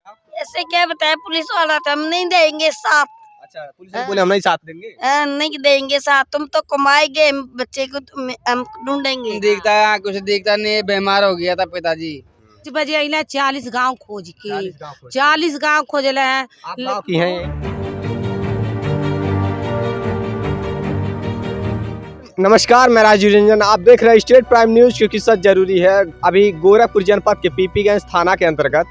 ऐसे क्या बताया पुलिस वाला था, हम नहीं देंगे साथ। अच्छा, पुलिस वाले बोले हम नहीं साथ देंगे। नहीं देंगे साथ, तुम तो कमाएंगे, बच्चे को हम ढूंढेंगे। दिखता है कुछ दिखता नहीं, बीमार हो गया था पिताजी। बजे अला 40 गांव खोज के 40 40 गांव खोजले हैं। आप गाँव की हैं? नमस्कार, मैं राजीव रंजन, आप देख रहे हैं स्टेट प्राइम न्यूज, क्योंकि सच जरूरी है। अभी गोरखपुर जनपद के पीपीगंज थाना के अंतर्गत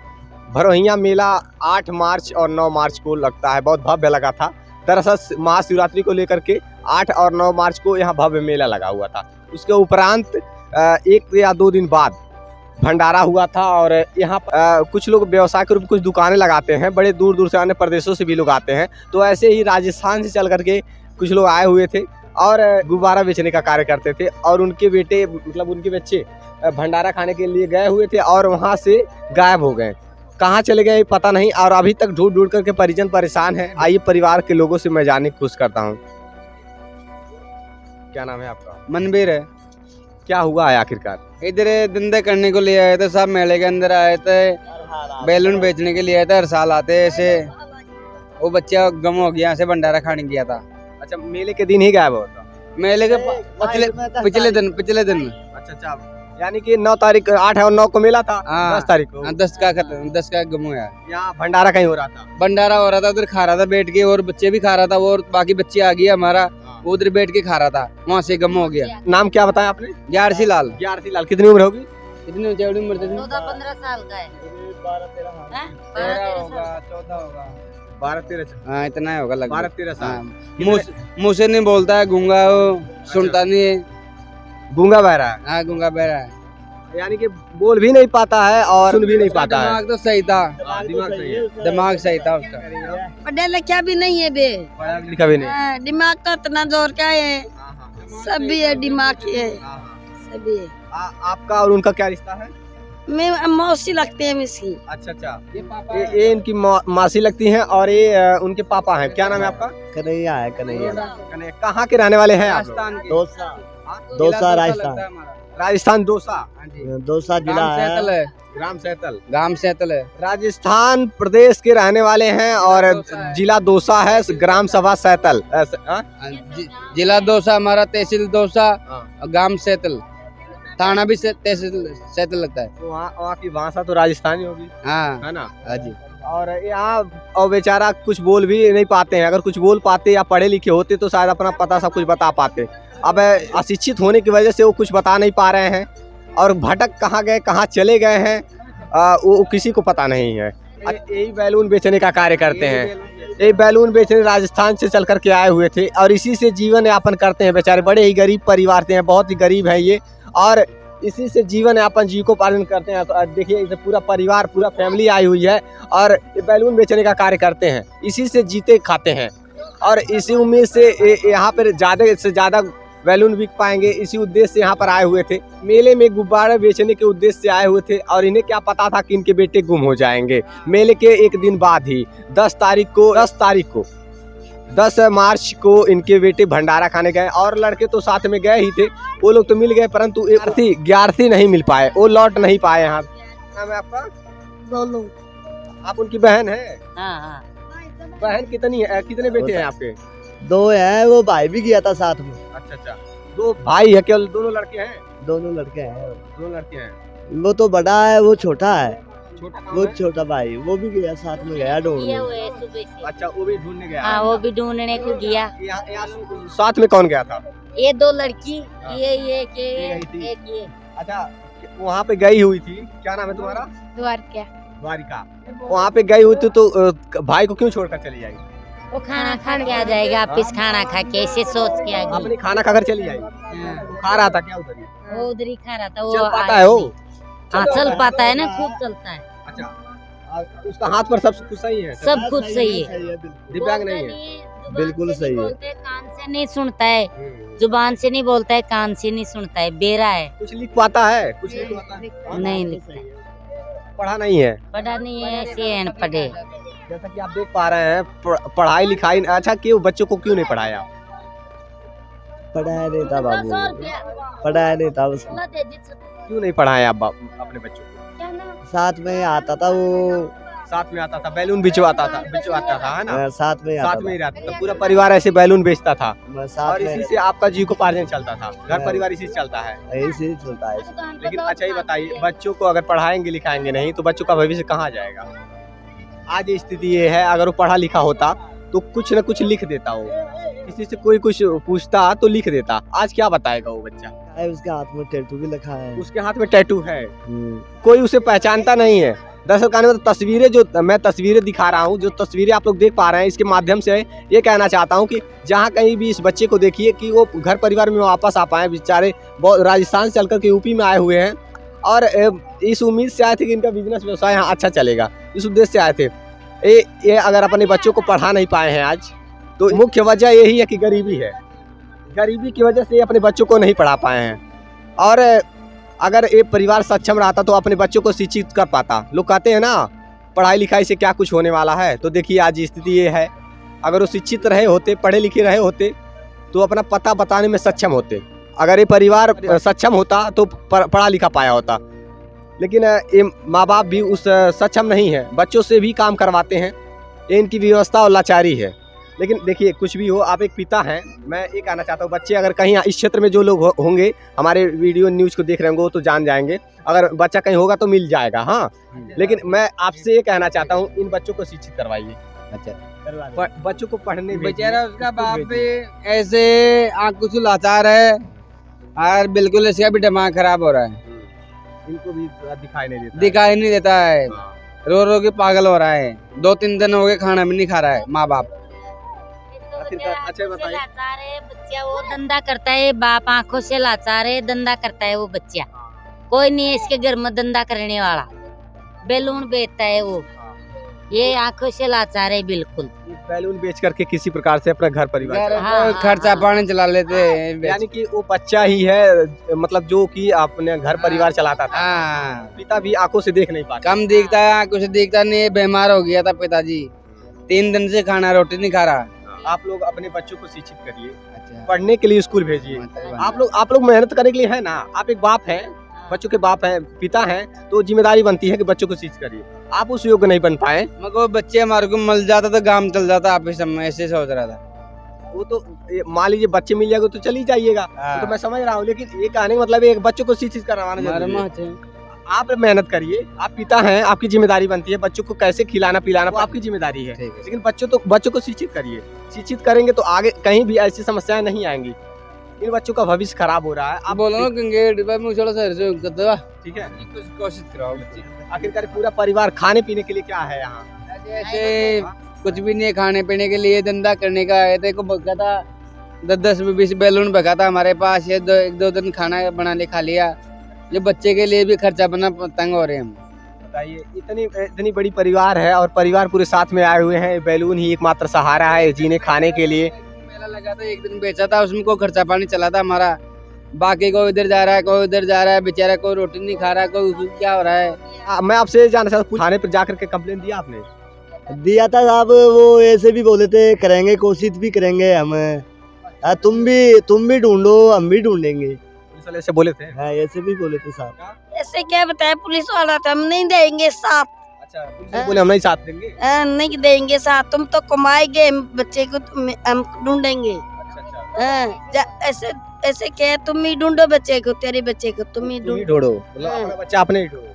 भरोहिया मेला 8 मार्च और 9 मार्च को लगता है। बहुत भव्य लगा था। दरअसल महाशिवरात्रि को लेकर के 8 और 9 मार्च को यहाँ भव्य मेला लगा हुआ था। उसके उपरांत 1 या 2 दिन बाद भंडारा हुआ था और यहाँ कुछ लोग व्यवसाय के रूप में कुछ दुकानें लगाते हैं। बड़े दूर दूर से अन्य प्रदेशों से भी लोग आते हैं। तो ऐसे ही राजस्थान से चल करके कुछ लोग आए हुए थे और गुब्बारा बेचने का कार्य करते थे और उनके बेटे मतलब उनके बच्चे भंडारा खाने के लिए गए हुए थे और वहाँ से गायब हो गए। कहाँ चले गए पता नहीं और अभी तक ढूंढ ढूंढ करके परिजन परेशान हैं। आइए परिवार के लोगों से मैं जानने की कोशिश करता हूँ। क्या नाम है आपका? मनबीर है। क्या हुआ है आखिरकार? इधर धंधे करने को लिए आए थे, सब मेले के अंदर आए थे, बैलून बेचने के लिए आए थे। हर साल आते हैं ऐसे। वो बच्चा गम हो गया, ऐसे भंडारा खाने गया था। अच्छा, मेले के दिन ही गायब हुआ था? मेले के पिछले दिन। अच्छा, यानी कि 9 तारीख 8 और 9 को मेला था। हाँ, 10 तारीख को 10 का गम हुआ। यहाँ भंडारा कहीं हो रहा था। भंडारा हो रहा था, उधर खा रहा था बैठ के, और बच्चे भी खा रहा था, और बाकी बच्चे आ गए हमारा, वो उधर बैठ के खा रहा था, वहाँ से गम हो गया। नाम क्या बताया आपने? ग्यारसी लाल। कितनी उम्र होगी? कितनी उम्र थी? 14-15 साल का है। 12-13। हाँ, इतना ही होगा लगभग। 12-13 साल। मुँह से नहीं बोलता है, गूंगा हो, सुनता नहीं है। गूंगा बहरा है? हाँ, गूंगा बहरा है, यानी कि बोल भी नहीं पाता है और सुन भी नहीं पाता है। दिमाग तो सही था। दिमाग सही है। दिमाग सही था उसका। पढ़ा लिखा भी नहीं है बे, पढ़ा लिखा भी नहीं। दिमाग तो इतना जोर का है, सब भी है दिमाग है, सभी है। आपका और उनका क्या रिश्ता है? मैं मौसी लगते हैं इसकी। अच्छा, ये इनकी मासी लगती हैं और ये उनके पापा हैं। क्या नाम है आपका? कन्हैया है। कन्हैया कहाँ के रहने वाले हैं आप? दौसा राजस्थान। दौसा जिला है। ग्राम सैतल है। राजस्थान प्रदेश के रहने वाले हैं और जिला दौसा है, ग्राम सभा सैतल। जिला दौसा हमारा, तहसील दौसा, ग्राम सैतल, थाना भी सैतल लगता है। तो वहाँ की भाषा तो राजस्थानी होगी। हाँ, है ना? हाँ जी। और यहाँ और बेचारा कुछ बोल भी नहीं पाते हैं। अगर कुछ बोल पाते या पढ़े लिखे होते तो शायद अपना पता सब कुछ बता पाते। अब अशिक्षित होने की वजह से वो कुछ बता नहीं पा रहे हैं और भटक कहाँ गए, कहाँ चले गए हैं, वो किसी को पता नहीं है। यही बैलून बेचने का कार्य करते हैं। ये बैलून बेचने राजस्थान से चल करके आए हुए थे और इसी से जीवन यापन करते हैं। बेचारे बड़े ही गरीब परिवार से हैं, बहुत ही गरीब है ये, और इसी से जीवन यापन जीविकोपार्जन करते हैं। तो देखिए इसे पूरा परिवार, पूरा फैमिली आई हुई है और ये बैलून बेचने का कार्य करते हैं। इसी से जीते खाते हैं और इसी उम्मीद से यहाँ पर ज़्यादा से ज़्यादा बैलून बिक पाएंगे, इसी उद्देश्य से यहाँ पर आए हुए थे। मेले में गुब्बारे बेचने के उद्देश्य से आए हुए थे और इन्हें क्या पता था कि इनके बेटे गुम हो जाएंगे। मेले के 1 दिन बाद ही 10 मार्च को इनके बेटे भंडारा खाने गए और लड़के तो साथ में गए ही थे। वो लोग तो मिल गए परंतु 11 नहीं मिल पाए, वो लौट नहीं पाए। यहाँ नाम है आपका? बोलूं। आप उनकी बहन है? हाँ। बहन कितनी है? कितने बेटे हैं आपके? 2 है। वो भाई भी गया था साथ में। अच्छा, 2 भाई है? केवल दोनों लड़के हैं? दोनों लड़के हैं। 2 लड़के हैं। वो तो बड़ा है, वो छोटा है। छोटा वो छोटा भाई वो भी गया साथ में, गया ढूंढने। अच्छा, वो भी ढूंढने गया। हाँ, वो भी ढूंढने को गया। साथ में कौन गया था? ये 2 लड़की, ये ये। अच्छा, वहाँ पे गई हुई थी। क्या नाम है तुम्हारा? द्वारिका। वहाँ पे गई हुई थी तो भाई को क्यों छोड़कर चली जाएगी? वो खाना खाने आ जाएगा, वापिस खाना खा के ऐसे सोच के आ गई। अपने खाना खाकर चली जाएगी। खा रहा था क्या उधर? वो उधर ही खा रहा था। चल पाता है वो? हाँ, चल पाता है ना, खूब चलता है। अच्छा, उसका हाथ पर सब कुछ सही है? सब कुछ सही है। दिव्यांग नहीं है? बिल्कुल सही है। कान से नहीं सुनता है, जुबान से नहीं बोलता है, कान से नहीं सुनता है, बेरा है। कुछ लिख पाता है? कुछ लिख पाता है? नहीं लिखता, पढ़ा नहीं है? पढ़ा नहीं है, ऐसे अनपढ़े। जैसा कि आप देख पा रहे हैं पढ़ाई लिखाई। अच्छा, क्यों बच्चों को क्यों नहीं पढ़ाया? पढ़ाया नहीं था बाबू, पढ़ाया नहीं था उसको। क्यों नहीं पढ़ाया आप अपने बच्चों को? साथ में आता था वो, साथ में आता था, बैलून बिचवाता था है ना, साथ में साथ में ही रहता था, पूरा परिवार ऐसे बैलून बेचता था साथ और इसी से आपका जीविकोपार्जन चलता था, घर परिवार इसी से चलता है। ऐसे ही चलता है। लेकिन अच्छा ही बताइए, बच्चों को अगर पढ़ाएंगे लिखाएंगे नहीं तो बच्चों का भविष्य कहाँ जाएगा? आज स्थिति ये है, अगर वो पढ़ा लिखा होता तो कुछ न कुछ लिख देता, वो किसी से कोई कुछ पूछता तो लिख देता। आज क्या बताएगा वो बच्चा? उसके हाथ में टैटू भी लिखा है। उसके हाथ में टैटू है, कोई उसे पहचानता नहीं है। दरअसल कहने में तस्वीरें, जो मैं तस्वीरें दिखा रहा हूँ, जो तस्वीरें आप लोग देख पा रहे हैं, इसके माध्यम से ये कहना चाहता हूँ कि जहाँ कहीं भी इस बच्चे को देखिए कि वो घर परिवार में वापस आ पाए। बेचारे राजस्थान से चलकर के यूपी में आए हुए हैं और इस उम्मीद से आए थे कि इनका बिजनेस व्यवसाय यहाँ अच्छा चलेगा, इस उद्देश्य से आए थे। ये अगर अपने बच्चों को पढ़ा नहीं पाए हैं आज, तो मुख्य वजह यही है कि गरीबी है। गरीबी की वजह से अपने बच्चों को नहीं पढ़ा पाए हैं। और अगर ये परिवार सक्षम रहता तो अपने बच्चों को शिक्षित कर पाता। लोग कहते हैं ना, पढ़ाई लिखाई से क्या कुछ होने वाला है, तो देखिए आज स्थिति ये है। अगर वो शिक्षित रहे होते, पढ़े लिखे रहे होते, तो अपना पता बताने में सक्षम होते। अगर ये परिवार सक्षम होता तो पढ़ा लिखा पाया होता। लेकिन ये माँ बाप भी उस सक्षम नहीं है, बच्चों से भी काम करवाते हैं। ये इनकी व्यवस्था और लाचारी है। लेकिन देखिए, कुछ भी हो, आप एक पिता हैं, मैं ये कहना चाहता हूँ, बच्चे अगर कहीं इस क्षेत्र में जो लोग होंगे, हमारे वीडियो न्यूज़ को देख रहे होंगे, वो तो जान जाएंगे। अगर बच्चा कहीं होगा तो मिल जाएगा, हाँ। लेकिन मैं आपसे ये कहना चाहता हूँ, इन बच्चों को शिक्षित करवाइए। अच्छा, बच्चों को पढ़ने बेचारा उसका बाप भी ऐसे आँख कुछ लाचार है और बिल्कुल इसका भी दिमाग खराब हो रहा है। इनको भी दिखाई नहीं देता है, रो रो के पागल हो रहा है। 2-3 दिन हो गए खाना भी नहीं खा रहा है माँ बाप। अच्छा बताइए, लाचार है बच्चा, वो धंधा करता है, बाप आंखों से लाचार है, धंधा करता है वो बच्चा। कोई नहीं है इसके घर में धंधा करने वाला, बैलून बेचता है वो। ये आंखों से लाचार है बिल्कुल। बैलून बेच करके किसी प्रकार से अपना घर परिवार खर्चा पानी चला लेते हैं। यानी कि वो बच्चा ही है, मतलब जो कि अपने घर परिवार चलाता था। पिता भी आंखों से देख नहीं पाता, कम दिखता है, कुछ दिखता नहीं। बीमार हो गया था पिताजी, 3 दिन से खाना रोटी नहीं खा रहा। आप लोग अपने बच्चों को शिक्षित करिए, अच्छा। पढ़ने के लिए स्कूल भेजिए। आप लोग मेहनत करने के लिए है ना, आप एक बाप हैं, बच्चों के बाप हैं, पिता हैं, तो जिम्मेदारी बनती है कि बच्चों को शिक्षित करिए। आप उस योग्य नहीं बन पाए, मगर बच्चे हमारे को मिल जाता तो काम चल जाता। आप इस समय ऐसे सोच रहा था। वो तो मान लीजिए बच्चे मिल जाएगा तो चली जाइएगा, तो मैं समझ रहा हूँ। लेकिन ये कहने का मतलब एक बच्चों को शिक्षित करवाना। आप मेहनत करिए, आप पिता हैं, आपकी जिम्मेदारी बनती है बच्चों को कैसे खिलाना पिलाना, वो आपकी जिम्मेदारी है। लेकिन बच्चों को शिक्षित करिए। शिक्षित करेंगे तो आगे कहीं भी ऐसी समस्याएं नहीं आएंगी। इन बच्चों का भविष्य खराब हो रहा है। आप बोलो ना, ठीक है, कुछ कोशिश कराओ बच्चे। आखिरकार पूरा परिवार खाने पीने के लिए क्या है यहाँ? ऐसे कुछ भी नहीं, खाने पीने के लिए धंधा करने का है। देखो बका था 10-20 बैलून बका था हमारे पास, ये 1-2 दिन खाना बना ले खा लिया। ये बच्चे के लिए भी खर्चा बना तंग हो रहे हैं हम। बताइए, इतनी बड़ी परिवार है और परिवार पूरे साथ में आए हुए हैं। बैलून ही एकमात्र सहारा है जीने खाने के लिए। मेला लगा था, 1 दिन बेचा था, उसमें कोई खर्चा पानी चला था हमारा। बाकी कोई इधर जा रहा है, कोई उधर जा रहा है, बेचारा कोई रोटी नहीं खा रहा है, कोई क्या हो रहा है। मैं आपसे जानना चाहता हूँ, थाने पर जाकर के कंप्लेन दिया आपने? दिया था साहब, वो ऐसे भी बोले थे करेंगे, कोशिश भी करेंगे हम। तुम भी ढूंढो, हम भी ढूंढेंगे, ऐसे बोले थे। हाँ, ऐसे भी बोले थे साहब। ऐसे क्या बताए पुलिस वाला, तो हम नहीं देंगे साथ। अच्छा, पुलिस बोले हम नहीं साथ देंगे। नहीं देंगे साथ, तुम तो कमाएंगे, बच्चे को हम ढूंढेंगे। ऐसे क्या, तुम ही ढूंढो बच्चे को, तेरे बच्चे को तुम ही ढूंढो, मतलब अपना बच्चा अपने ही ढूंढो।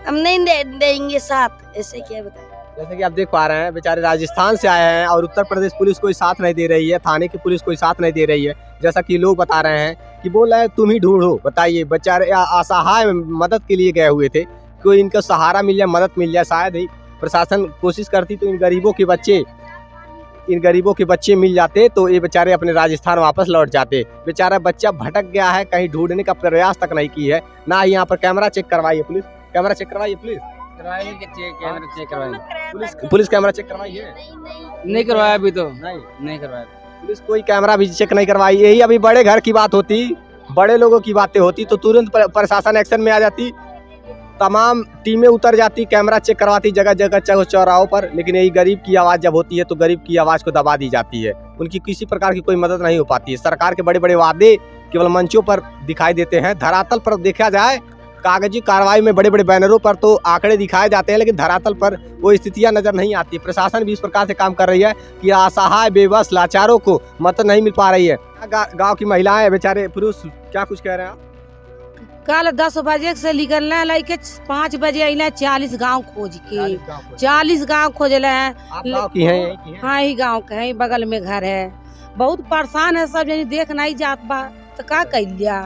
हम नहीं देंगे साथ। ऐसे क्या बताए, जैसे कि आप देख पा रहे हैं, बेचारे राजस्थान से आए हैं और उत्तर प्रदेश पुलिस कोई साथ नहीं दे रही है, थाने की पुलिस कोई साथ नहीं दे रही है। जैसा कि लोग बता रहे हैं कि बोल रहे हैं तुम ही ढूंढो। बताइए, बेचारे असहाय मदद के लिए गए हुए थे, कोई इनका सहारा मिल जाए, मदद मिल जाए। शायद ही प्रशासन कोशिश करती तो इन गरीबों के बच्चे मिल जाते, तो ये बेचारे अपने राजस्थान वापस लौट जाते। बेचारा बच्चा भटक गया है, कहीं ढूंढने का प्रयास तक नहीं की है ना। यहाँ पर कैमरा चेक करवाइए पुलिस, कैमरा चेक करवाइए पुलिस, पुलिस कैमरा चेक करवाइए। नहीं करवाया अभी तो, नहीं करवाया पुलिस, कोई कैमरा भी चेक नहीं करवाई। यही अभी बड़े घर की बात होती, बड़े लोगों की बातें होती तो तुरंत प्रशासन एक्शन में आ जाती, तमाम टीमें उतर जाती, कैमरा चेक करवाती जगह जगह चौराहों पर। लेकिन यही गरीब की आवाज़ जब होती है तो गरीब की आवाज़ को दबा दी जाती है, उनकी किसी प्रकार की कोई मदद नहीं हो पाती है। सरकार के बड़े बड़े वादे केवल मंचों पर दिखाई देते हैं, धरातल पर देखा जाए कागजी कार्रवाई में बड़े बड़े बैनरों पर तो आंकड़े दिखाए जाते हैं, लेकिन धरातल पर वो स्थितियां नजर नहीं आती। प्रशासन भी इस प्रकार से काम कर रही है कि असहाय बेबस लाचारों को मदद नहीं मिल पा रही है। गांव की महिलाएं, बेचारे पुरुष क्या कुछ कह रहे हैं आप? कल 10 बजे से निकलना है, लेके 5 बजे अइले 40 गांव खोज के, 40 गांव खोजले हैं। आप गांव की हैं, यहीं की हैं? हाँ, ही गांव के हैं, बगल में घर है। बहुत परेशान है सब, जनी देख नहीं जात बा तो का कइलिया।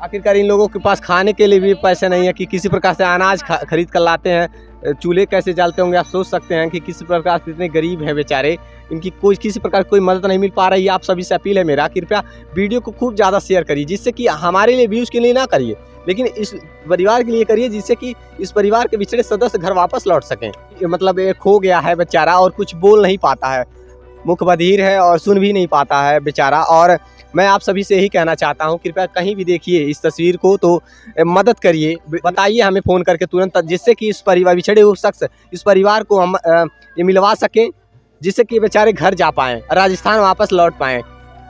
आखिरकार इन लोगों के पास खाने के लिए भी पैसे नहीं है कि किसी प्रकार से अनाज खरीद कर लाते हैं। चूल्हे कैसे जलते होंगे आप सोच सकते हैं कि किसी प्रकार से इतने गरीब हैं बेचारे, इनकी कोई किसी प्रकार कोई मदद नहीं मिल पा रही है। आप सभी से अपील है मेरा, कृपया वीडियो को खूब ज़्यादा शेयर करिए, जिससे कि हमारे लिए व्यूज़ के लिए ना करिए, लेकिन इस परिवार के लिए करिए, जिससे कि इस परिवार के बिछड़े सदस्य घर वापस लौट सकें। मतलब एक खो गया है बेचारा और कुछ बोल नहीं पाता है, मुख बधिर है और सुन भी नहीं पाता है बेचारा। और मैं आप सभी से यही कहना चाहता हूं, कृपया कहीं भी देखिए इस तस्वीर को तो मदद करिए, बताइए हमें फ़ोन करके तुरंत, जिससे कि इस परिवार बिछड़े हुए शख्स इस परिवार को हम ये मिलवा सकें, जिससे कि बेचारे घर जा पाएँ, राजस्थान वापस लौट पाएँ।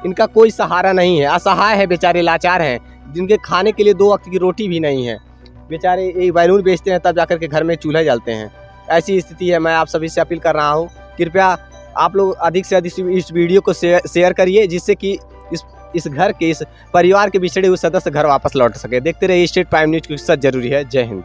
इनका कोई सहारा नहीं है, असहाय है बेचारे, लाचार हैं, जिनके खाने के लिए 2 वक्त की रोटी भी नहीं है। बेचारे एक बैलून बेचते हैं तब जाकर के घर में चूल्हे जलते हैं। ऐसी स्थिति है। मैं आप सभी से अपील कर रहा हूँ, कृपया आप लोग अधिक से अधिक इस वीडियो को शेयर करिए, जिससे कि इस घर के, इस परिवार के बिछड़े हुए सदस्य घर वापस लौट सके। देखते रहिए स्टेट प्राइम न्यूज़, की सच जरूरी है। जय हिंद।